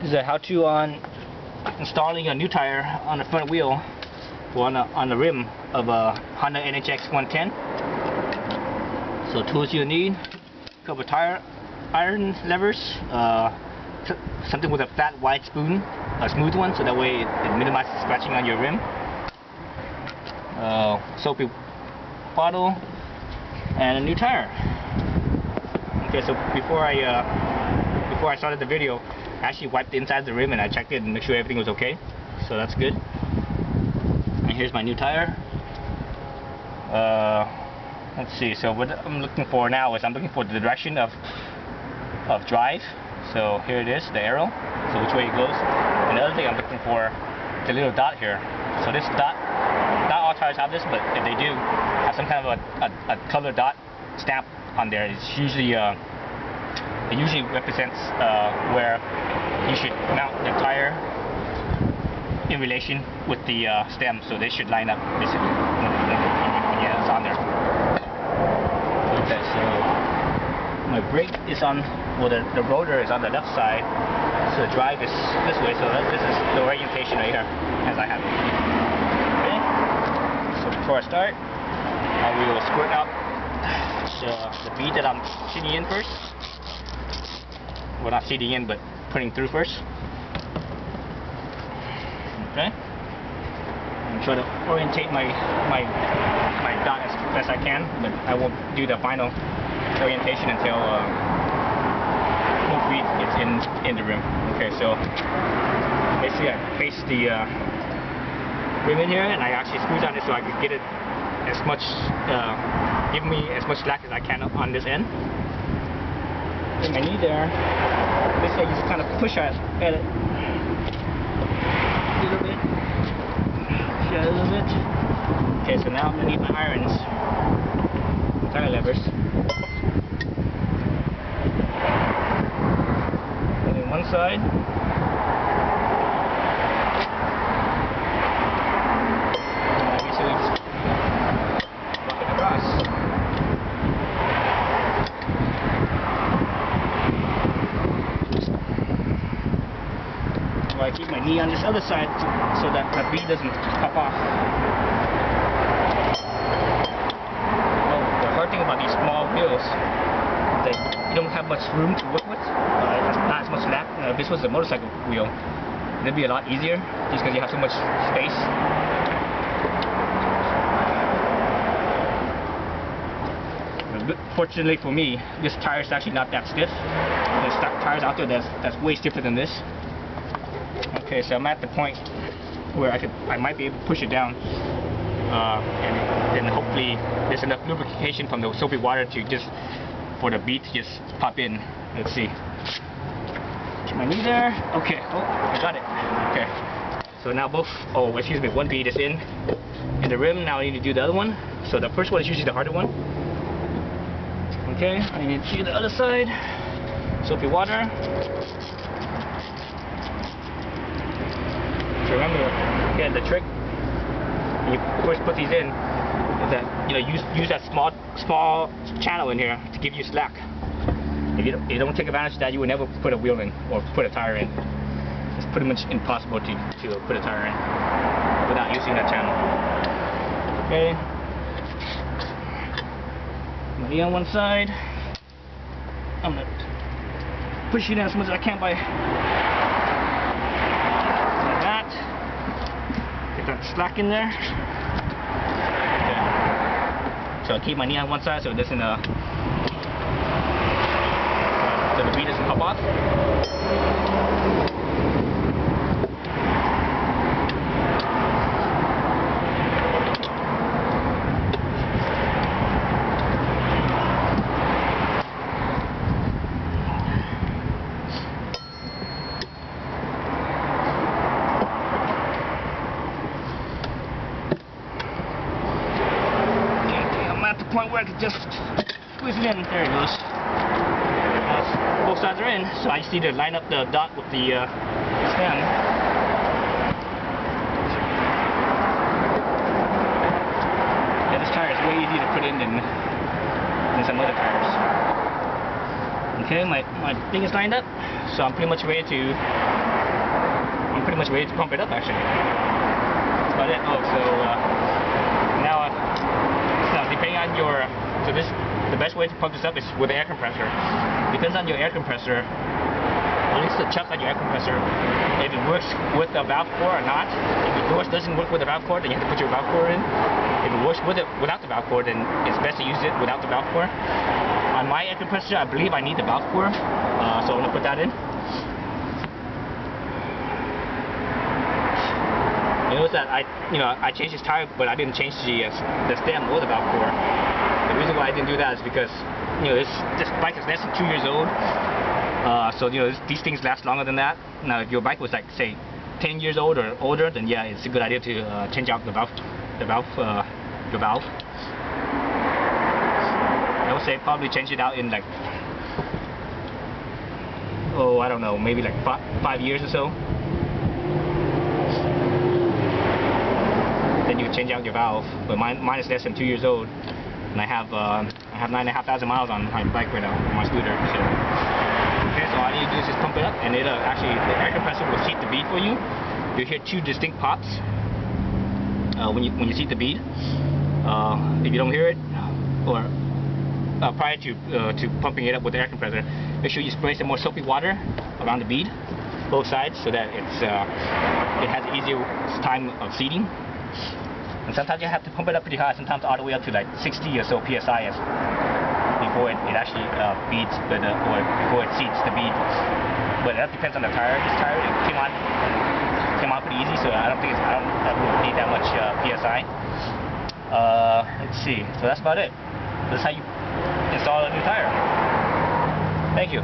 This is a how-to on installing a new tire on the front wheel, or on the rim of a Honda NHX 110. So tools you need: a couple of tire iron levers, something with a flat wide spoon, a smooth one, so that way it minimizes scratching on your rim. Soapy bottle, and a new tire. Okay, so before I started the video, I actually wiped the inside of the rim and I checked it and make sure everything was okay. So that's good. And here's my new tire. Let's see. So what I'm looking for now is I'm looking for the direction of drive. So here it is, the arrow. So which way it goes. And the other thing I'm looking for, the little dot here. So this dot, not all tires have this, but if they do, have some kind of a color dot stamp on there. It's usually it usually represents where you should mount the tire in relation with the stem, so they should line up basically when it's on there. Okay, so my brake is on, well, the rotor is on the left side, so the drive is this way, so this is the orientation right here as I have it. Okay, so before I start, I will squirt out the bead that I'm seating in first. Well, not seating in, but putting through first. Okay. I'm trying to orientate my dot as best I can, but I won't do the final orientation until hopefully it's in the rim. Okay, so basically I place the rim in here, and I actually squeeze on it so I can get it as much, give me as much slack as I can on this end. Put my knee there. Basically, I just kind of push at it a little bit. Push it a little bit. Okay, so now I'm gonna need my irons, tire levers. And then one side. And I basically just walk it across. I keep my knee on this other side so that the bead doesn't pop off. Well, the hard thing about these small wheels is that you don't have much room to work with. Not as much slack. If this was a motorcycle wheel, it'd be a lot easier just because you have so much space. Fortunately for me, this tire is actually not that stiff. There's tires out there that's way stiffer than this. Okay, so I'm at the point where I might be able to push it down, and then hopefully there's enough lubrication from the soapy water to just for the bead to just pop in. Let's see. Get my knee there. Okay. Oh, I got it. Okay. So now one bead is in the rim. Now I need to do the other one. So the first one is usually the harder one. Okay. I need to do the other side. Soapy water. Remember, again, the trick when you first put these in is that use that small channel in here to give you slack. If you don't take advantage of that, you will never put a wheel in or put a tire in. It's pretty much impossible to put a tire in without using that channel. Okay. Knee on one side. I'm gonna push it in as much as I can by get that slack in there. Okay. So I keep my knee on one side so it doesn't so the bead doesn't pop off. Point where I could just squeeze it in. There it goes. Both sides are in, so I just need to line up the dot with the stem. Yeah, this tire is way easier to put in than some other tires. Okay, my thing is lined up, so I'm pretty much ready to pump it up actually. That's about it. Oh, so now depending on your, the best way to pump this up is with the air compressor. Depends on your air compressor, at least the chuck on your air compressor, if it works with the valve core or not. If yours doesn't work with the valve core, then you have to put your valve core in. If it works without the valve core, then it's best to use it without the valve core. On my air compressor, I believe I need the valve core, so I'm gonna put that in. You notice that I changed this tire, but I didn't change the stem or the valve core. The reason why I didn't do that is because this bike is less than 2 years old, so these things last longer than that. Now, if your bike was like say 10 years old or older, then yeah, it's a good idea to change out your valve. I would say probably change it out in like, I don't know, maybe like 5 years or so. Then you can change out your valve. But mine is less than 2 years old, and I have 9,500 miles on my bike right now, on my scooter. So okay, so all you do is just pump it up, and it'll actually, the air compressor will seat the bead for you. You'll hear 2 distinct pops when you seat the bead. If you don't hear it, or prior to pumping it up with the air compressor, make sure you spray some more soapy water around the bead, both sides, so that it has an easier time of seating. And sometimes you have to pump it up pretty high, sometimes all the way up to like 60 or so psi before it actually beads, or before it seats the bead. But that depends on the tire. This tire came on pretty easy, so I don't need that much psi. Let's see. So that's about it. That's how you install a new tire. Thank you.